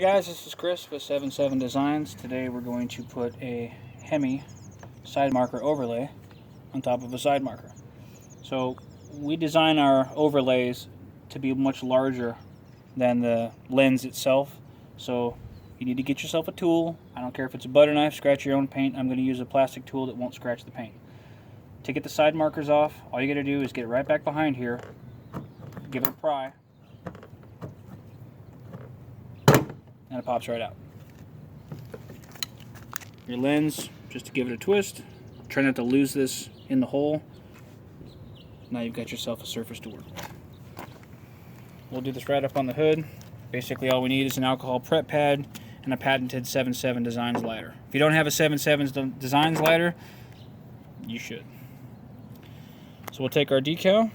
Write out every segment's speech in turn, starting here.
Hey guys, this is Chris with 7 Designs. Today we're going to put a Hemi side marker overlay on top of a side marker. So we design our overlays to be much larger than the lens itself. So you need to get yourself a tool. I don't care if it's a butter knife, scratch your own paint. I'm going to use a plastic tool that won't scratch the paint. To get the side markers off, all you got to do is get right back behind here, give it a pry, and it pops right out. Your lens, just to give it a twist, try not to lose this in the hole. Now you've got yourself a surface to work with. We'll do this right up on the hood. Basically all we need is an alcohol prep pad and a patented 7 Designs lighter. If you don't have a 7 Designs lighter, you should. So we'll take our decal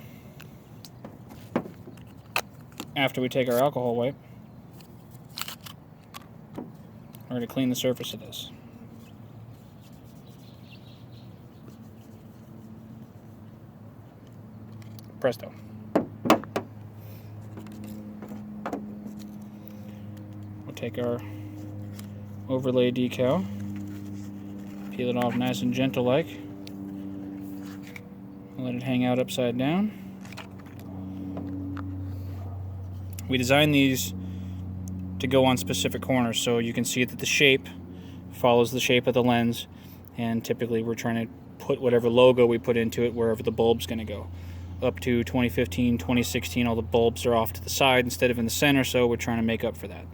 after we take our alcohol wipe. We're going to clean the surface of this. Presto. We'll take our overlay decal, peel it off nice and gentle like, let it hang out upside down. We designed these to go on specific corners, so you can see that the shape follows the shape of the lens, and typically we're trying to put whatever logo we put into it wherever the bulb's going to go. Up to 2015, 2016, all the bulbs are off to the side instead of in the center, so we're trying to make up for that.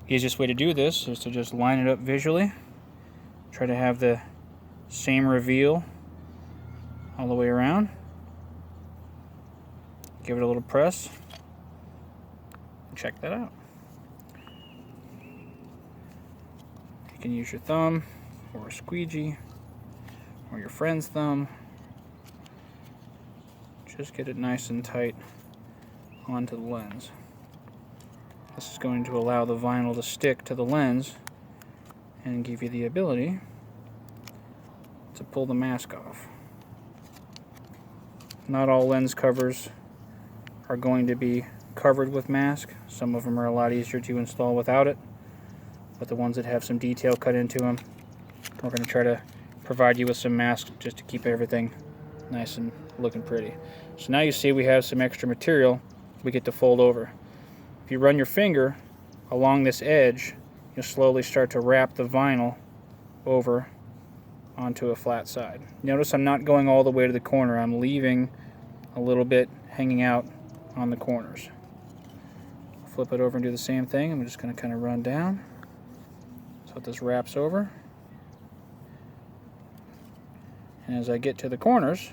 Easiest way to do this is to just line it up visually, try to have the same reveal all the way around, give it a little press, check that out. You can use your thumb or a squeegee or your friend's thumb. Just get it nice and tight onto the lens. This is going to allow the vinyl to stick to the lens and give you the ability to pull the mask off. Not all lens covers are going to be covered with mask. Some of them are a lot easier to install without it. But the ones that have some detail cut into them, we're going to try to provide you with some masks just to keep everything nice and looking pretty. So now you see we have some extra material we get to fold over. If you run your finger along this edge, you'll slowly start to wrap the vinyl over onto a flat side. Notice I'm not going all the way to the corner. I'm leaving a little bit hanging out on the corners. Flip it over and do the same thing. I'm just going to kind of run down so this wraps over. And as I get to the corners,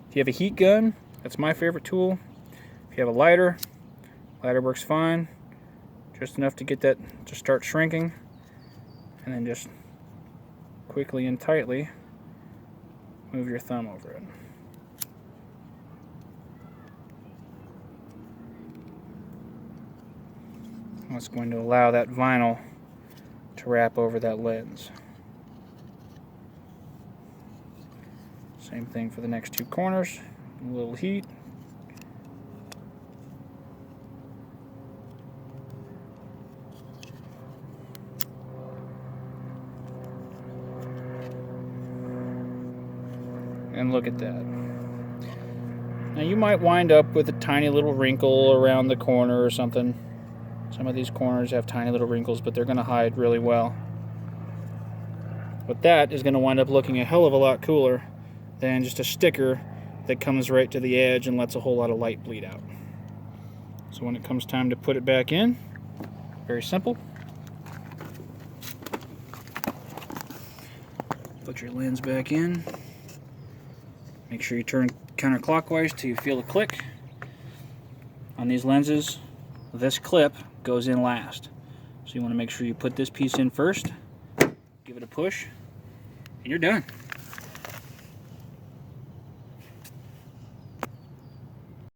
if you have a heat gun, that's my favorite tool. If you have a lighter, lighter works fine. Just enough to get that to start shrinking. And then just quickly and tightly move your thumb over it. That's going to allow that vinyl to wrap over that lens. Same thing for the next two corners. A little heat. And look at that. Now you might wind up with a tiny little wrinkle around the corner or something. Some of these corners have tiny little wrinkles, but they're going to hide really well. But that is going to wind up looking a hell of a lot cooler than just a sticker that comes right to the edge and lets a whole lot of light bleed out. So when it comes time to put it back in, very simple. Put your lens back in. Make sure you turn counterclockwise till you feel a click. On these lenses, this clip goes in last. So you want to make sure you put this piece in first, give it a push, and you're done.